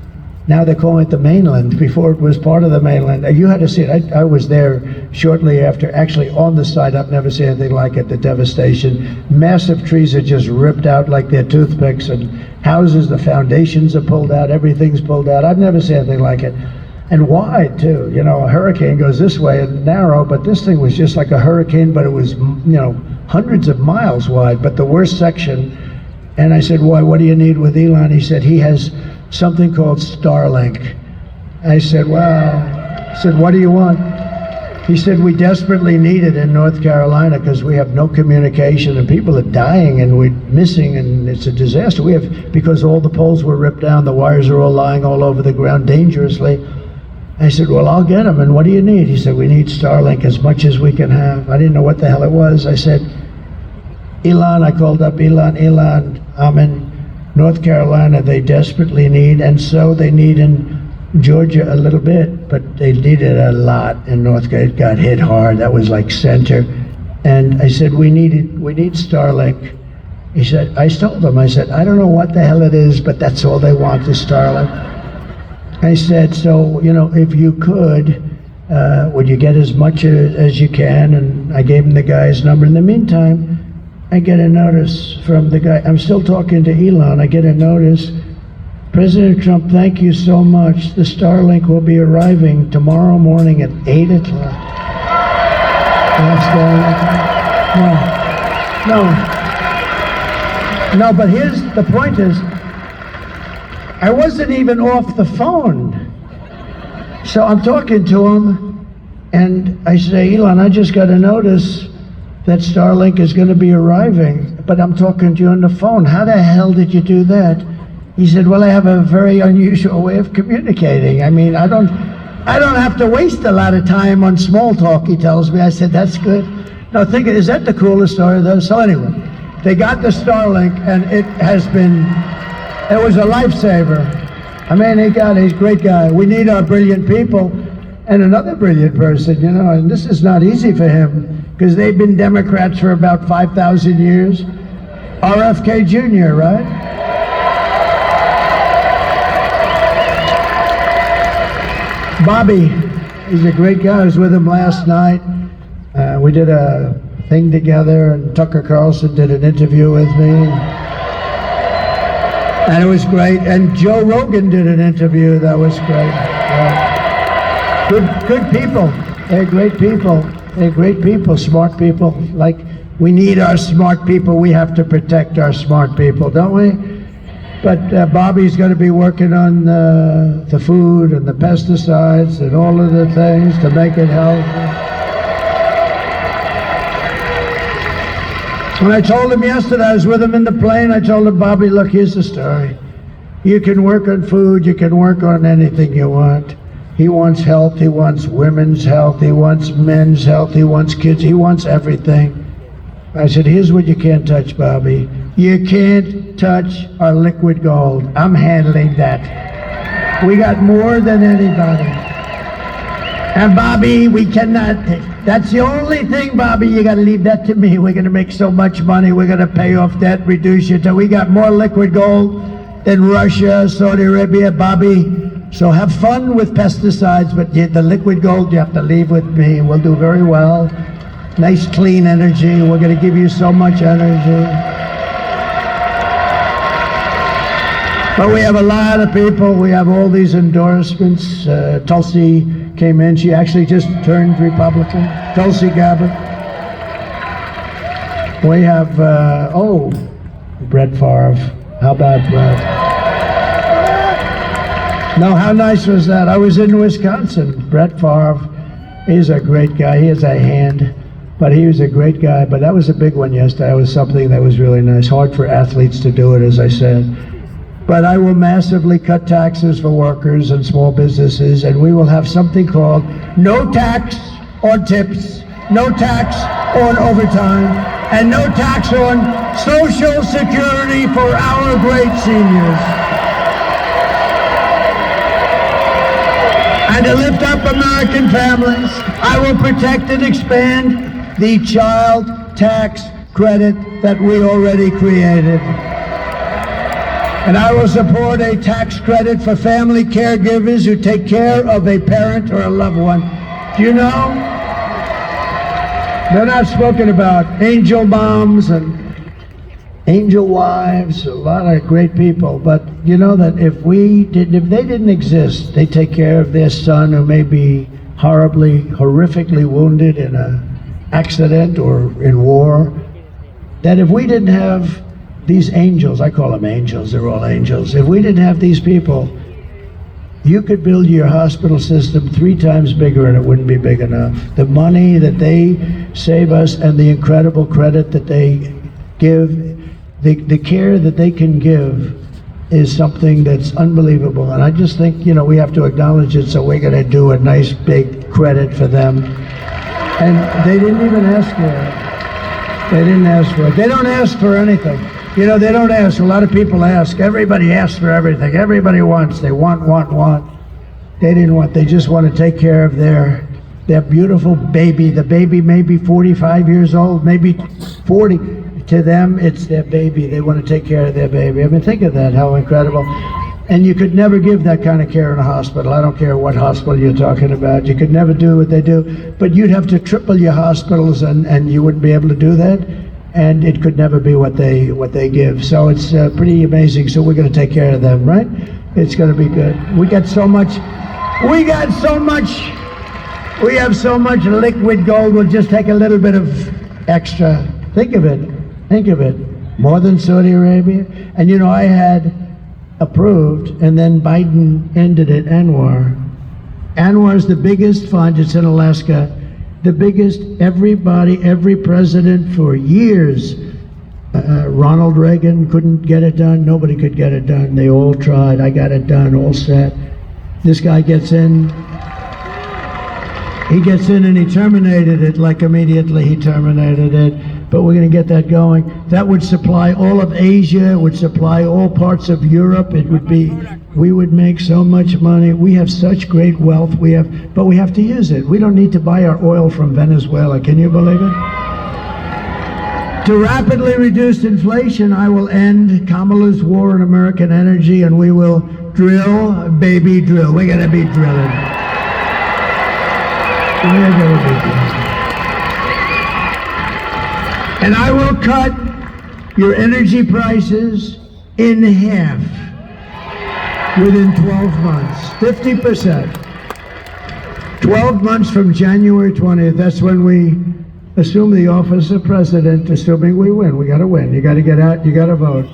[SPEAKER 2] now they're calling it the mainland. Before it was part of the mainland. You had to see it. I was there shortly after, actually on the site. I've never seen anything like it, the devastation. Massive trees are just ripped out like they're toothpicks, and houses, the foundations are pulled out, everything's pulled out. I've never seen anything like it. And wide too, you know, a hurricane goes this way and narrow, but this thing was just like a hurricane, but it was, you know, hundreds of miles wide, but the worst section. And I said, why, what do you need with Elon? He said, he has something called Starlink. I said, well, I said, what do you want? He said, we desperately need it in North Carolina because we have no communication and people are dying and we're missing and it's a disaster. We have, because all the poles were ripped down, the wires are all lying all over the ground dangerously. I said, well, I'll get them. And what do you need? He said, we need Starlink as much as we can have. I didn't know what the hell it was. I said, Elon, I called up Elon, I'm in North Carolina, they desperately need, and so they need in Georgia a little bit, but they needed a lot in North Carolina. It got hit hard, that was like center. And I said, we need Starlink. He said, I told him, I said, I don't know what the hell it is, but that's all they want is Starlink. I said, so, you know, if you could, would you get as much as you can? And I gave him the guy's number. In the meantime, I get a notice from the guy. I'm still talking to Elon. I get a notice. President Trump, thank you so much. The Starlink will be arriving tomorrow morning at 8 o'clock. No, but here's the point is, I wasn't even off the phone. So I'm talking to him, and I say, Elon, I just got a notice that Starlink is going to be arriving, but I'm talking to you on the phone. How the hell did you do that? He said, well, I have a very unusual way of communicating. I mean, I don't have to waste a lot of time on small talk, he tells me. I said, that's good. No, is that the coolest story though? So anyway, they got the Starlink, and it was a lifesaver. I mean, he's a great guy. We need our brilliant people. And another brilliant person, you know, and this is not easy for him, because they've been Democrats for about 5,000 years. RFK Jr., right? Bobby, he's a great guy. I was with him last night. We did a thing together, and Tucker Carlson did an interview with me. And it was great. And Joe Rogan did an interview. That was great. Good people. They're great people. They're great people, smart people. Like, we need our smart people. We have to protect our smart people, don't we? But Bobby's going to be working on the food and the pesticides and all of the things to make it healthy. When I told him yesterday, I was with him in the plane, I told him, Bobby, look, here's the story. You can work on food, you can work on anything you want. He wants health, he wants women's health, he wants men's health, he wants kids, he wants everything. I said, here's what you can't touch, Bobby. You can't touch our liquid gold. I'm handling that. We got more than anybody. And Bobby, we cannot, that's the only thing, Bobby, you gotta leave that to me. We're gonna make so much money, we're gonna pay off debt, reduce your debt. We got more liquid gold than Russia, Saudi Arabia, Bobby. So have fun with pesticides, but the liquid gold you have to leave with me. We'll do very well. Nice clean energy, we're gonna give you so much energy. But we have a lot of people, we have all these endorsements. Tulsi came in, she actually just turned Republican. Tulsi Gabbard. We have, Brett Favre. How about Brett? No, how nice was that? I was in Wisconsin. Brett Favre, he's a great guy. He has a hand, but he was a great guy. But that was a big one yesterday. It was something that was really nice. Hard for athletes to do it, as I said. But I will massively cut taxes for workers and small businesses, and we will have something called no tax on tips, no tax on overtime, and no tax on Social Security for our great seniors. And to lift up American families, I will protect and expand the child tax credit that we already created. And I will support a tax credit for family caregivers who take care of a parent or a loved one. Do you know? They're not spoken about. Angel moms and angel wives, a lot of great people. But you know that if they didn't exist, they take care of their son who may be horrifically wounded in an accident or in war. That if we didn't have these angels, I call them angels, they're all angels. If we didn't have these people, you could build your hospital system 3 times bigger and it wouldn't be big enough. The money that they save us and the incredible credit that they give, the care that they can give is something that's unbelievable. And I just think, we have to acknowledge it, so we're gonna do a nice big credit for them. And they didn't even ask for it. They didn't ask for it. They don't ask for anything. They don't ask. A lot of people ask. Everybody asks for everything. Everybody wants. They want. They didn't want. They just want to take care of their beautiful baby. The baby may be 45 years old, maybe 40. To them, it's their baby. They want to take care of their baby. I mean, think of that, how incredible. And you could never give that kind of care in a hospital. I don't care what hospital you're talking about. You could never do what they do. But you'd have to triple your hospitals, and you wouldn't be able to do that. And it could never be what they give. So it's pretty amazing. So we're going to take care of them, right? It's going to be good. We have so much liquid gold. We'll just take a little bit of extra. Think of it. More than Saudi Arabia. And I had approved, and then Biden ended it, Anwar. Anwar's the biggest fund. It's in Alaska. The biggest, every president for years. Ronald Reagan couldn't get it done. Nobody could get it done. They all tried. I got it done, all set. This guy gets in. He gets in and he terminated it, like immediately he terminated it. But we're going to get that going. That would supply all of Asia. It would supply all parts of Europe. We would make so much money. We have such great wealth. But we have to use it. We don't need to buy our oil from Venezuela. Can you believe it? To rapidly reduce inflation, I will end Kamala's war on American energy, and we will drill, baby, drill. We're going to be drilling. We're going to be drilling. And I will cut your energy prices in half within 12 months, 50%. 12 months from January 20th, that's when we assume the office of president, assuming we win. We got to win. You got to get out. You got to vote.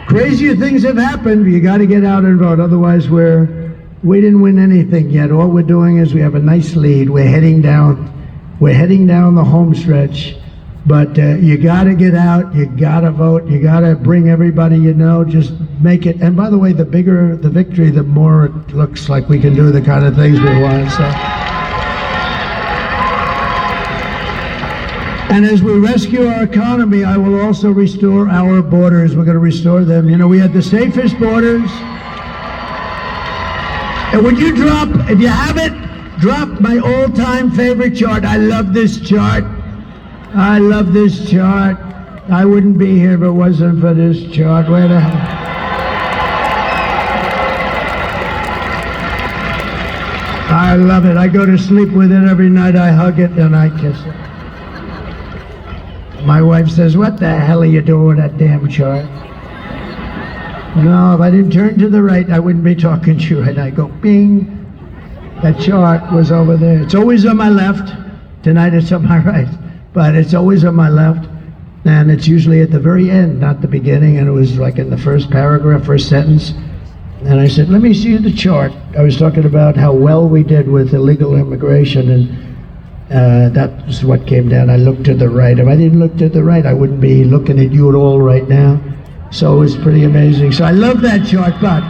[SPEAKER 2] Crazier things have happened. You got to get out and vote. Otherwise, we didn't win anything yet. All we're doing is we have a nice lead. We're heading down the home stretch. But you got to get out. You got to vote. You got to bring everybody you know. Just make it. And by the way, the bigger the victory, the more it looks like we can do the kind of things we want. So. And as we rescue our economy, I will also restore our borders. We're going to restore them. You know, we had the safest borders. And when you drop, if you have it, drop my all-time favorite chart. I love this chart. I love this chart. I wouldn't be here if it wasn't for this chart. Where the hell? I love it. I go to sleep with it every night. I hug it and I kiss it. My wife says, "What the hell are you doing with that damn chart?" No, if I didn't turn to the right, I wouldn't be talking to you. And I go, bing. That chart was over there. It's always on my left. Tonight it's on my right. But it's always on my left. And it's usually at the very end, not the beginning. And it was like in the first paragraph, first sentence. And I said, let me see the chart. I was talking about how well we did with illegal immigration. And that was what came down. I looked to the right. If I didn't look to the right, I wouldn't be looking at you at all right now. So it was pretty amazing. So I love that chart, but.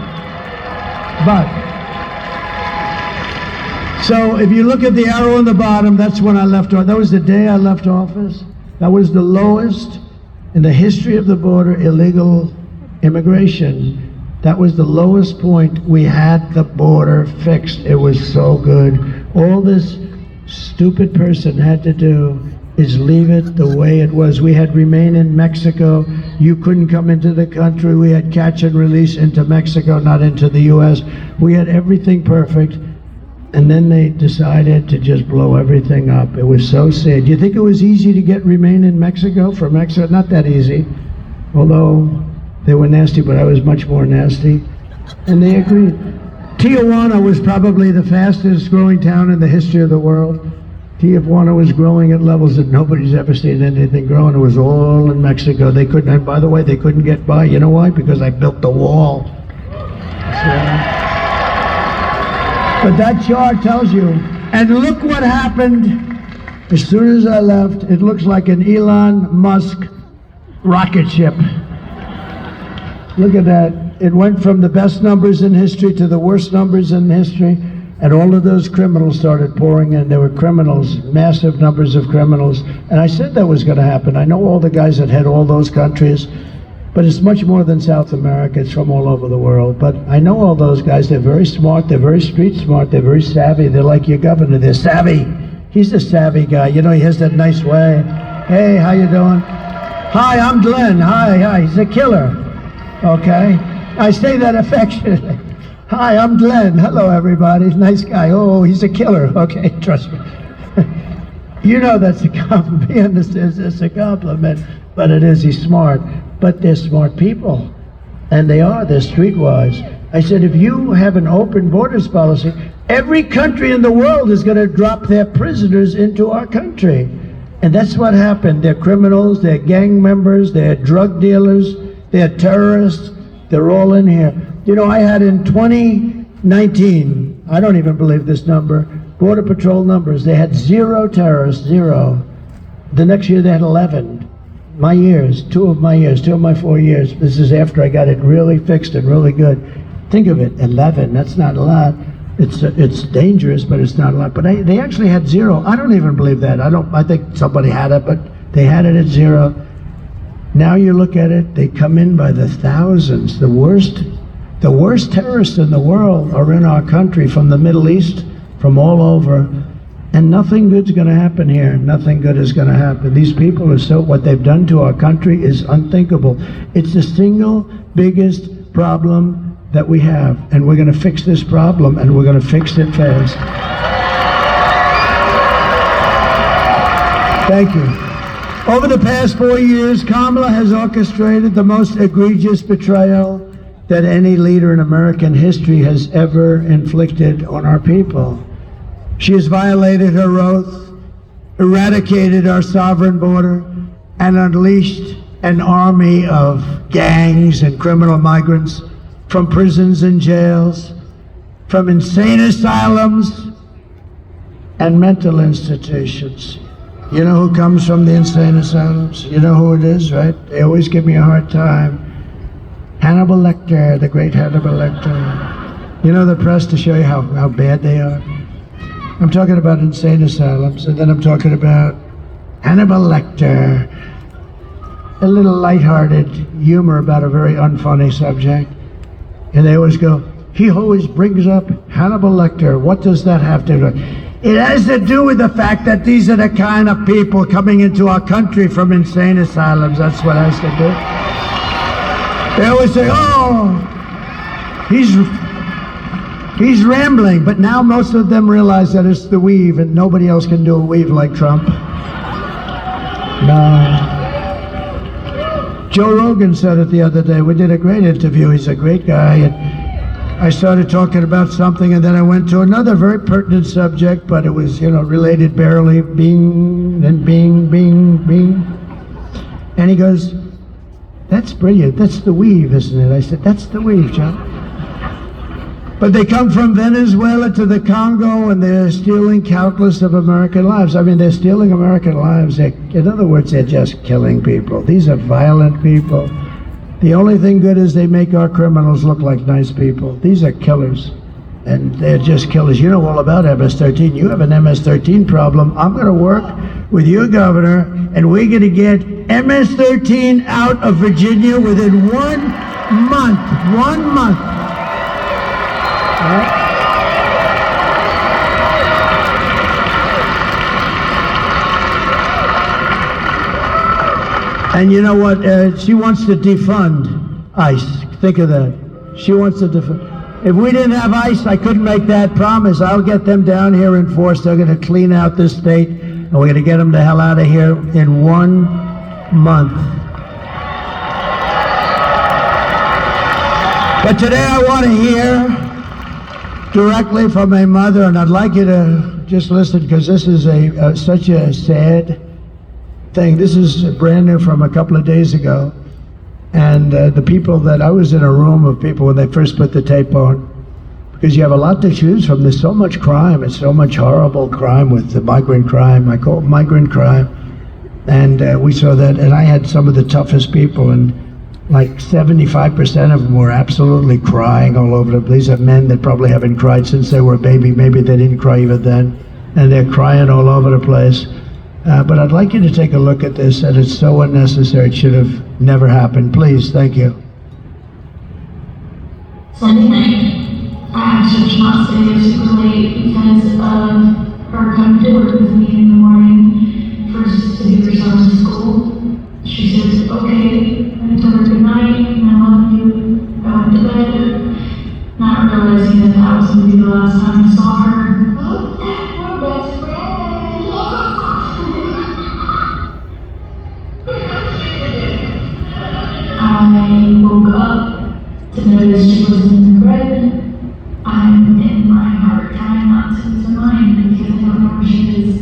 [SPEAKER 2] So if you look at the arrow on the bottom, that's when I left office. That was the day I left office. That was the lowest in the history of the border illegal immigration. That was the lowest point. We had the border fixed. It was so good. All this stupid person had to do is leave it the way it was. We had remain in Mexico. You couldn't come into the country. We had catch and release into Mexico, not into the U.S. We had everything perfect. And then they decided to just blow everything up. It was so sad. Do you think it was easy to get remain in Mexico for Mexico? Not that easy. Although they were nasty, but I was much more nasty. And they agreed. Tijuana was probably the fastest growing town in the history of the world. Tijuana was growing at levels that nobody's ever seen anything grow, and it was all in Mexico. They couldn't, and by the way, they couldn't get by. You know why? Because I built the wall. But that chart tells you. And look what happened as soon as I left. It looks like an Elon Musk rocket ship. Look at that. It went from the best numbers in history to the worst numbers in history. And all of those criminals started pouring in. There were criminals, massive numbers of criminals. And I said that was going to happen. I know all the guys that head all those countries. But it's much more than South America. It's from all over the world. But I know all those guys. They're very smart. They're very street smart. They're very savvy. They're like your governor. They're savvy. He's a savvy guy. You know, he has that nice way. Hey, how you doing? Hi, I'm Glenn. Hi. He's a killer. Okay? I say that affectionately. Hi, I'm Glenn. Hello, everybody. Nice guy. Oh, he's a killer. Okay, trust me. You know that's a compliment. It's a compliment. But it is. He's smart. But they're smart people, and they're streetwise. I said, if you have an open borders policy, every country in the world is going to drop their prisoners into our country. And that's what happened. They're criminals, they're gang members, they're drug dealers, they're terrorists, they're all in here. You know, I had in 2019, I don't even believe this number, Border Patrol numbers, they had 0 terrorists, 0. The next year they had 11. My years, two of my 4 years. This is after I got it really fixed and really good. Think of it, 11, that's not a lot. It's dangerous, but it's not a lot. But they actually had 0. I don't even believe that. I think somebody had it, but they had it at 0. Now you look at it, they come in by the thousands. The worst terrorists in the world are in our country, from the Middle East, from all over. And nothing good's going to happen here. Nothing good is going to happen. These people are what they've done to our country is unthinkable. It's the single biggest problem that we have. And we're going to fix this problem, and we're going to fix it fast. Thank you. Over the past 4 years, Kamala has orchestrated the most egregious betrayal that any leader in American history has ever inflicted on our people. She has violated her oath, eradicated our sovereign border, and unleashed an army of gangs and criminal migrants from prisons and jails, from insane asylums and mental institutions. You know who comes from the insane asylums? You know who it is, right? They always give me a hard time. Hannibal Lecter, the great Hannibal Lecter. You know the press to show you how bad they are? I'm talking about insane asylums, and then I'm talking about Hannibal Lecter. A little lighthearted humor about a very unfunny subject. And they always go, he always brings up Hannibal Lecter. What does that have to do? It has to do with the fact that these are the kind of people coming into our country from insane asylums. That's what it has to do. They always say, oh, he's rambling. But now most of them realize that it's the weave, and nobody else can do a weave like Trump. No. Joe Rogan said it the other day. We did a great interview. He's a great guy. And I started talking about something, and then I went to another very pertinent subject, but it was, related barely. Bing, then bing, bing, bing. And he goes, that's brilliant. That's the weave, isn't it? I said, that's the weave, John. But they come from Venezuela to the Congo, and they're stealing countless of American lives. I mean, they're stealing American lives. In other words, they're just killing people. These are violent people. The only thing good is they make our criminals look like nice people. These are killers, and they're just killers. You know all about MS-13. You have an MS-13 problem. I'm going to work with your governor, and we're going to get MS-13 out of Virginia within 1 month. 1 month. Right? And you know what? She wants to defund ICE. Think of that. She wants to defund. If we didn't have ICE, I couldn't make that promise. I'll get them down here in force. They're going to clean out this state, and we're going to get them the hell out of here in 1 month. But today I want to hear directly from a mother, and I'd like you to just listen, because this is such a sad thing. This is brand new from a couple of days ago, and the people that I was in a room of people when they first put the tape on, because you have a lot to choose from. There's so much crime and so much horrible crime with the migrant crime. I call it migrant crime, and we saw that, and I had some of the toughest people, and like 75% of them were absolutely crying all over the place. These are men that probably haven't cried since they were a baby. Maybe they didn't cry even then, and they're crying all over the place. But I'd like you to take a look at this, and it's so unnecessary. It should have never happened. Please, thank you.
[SPEAKER 5] Sunday night, I actually came upstairs super late because of her coming to work with me in the morning first to be resolved to school. She says, okay, I told her good night, and I love you, I went to bed, not realizing that that was going to be the last time I saw her. We're best friends. I woke up to notice she wasn't in the bed. I'm in my heart trying not to lose her mind because I don't know where she is.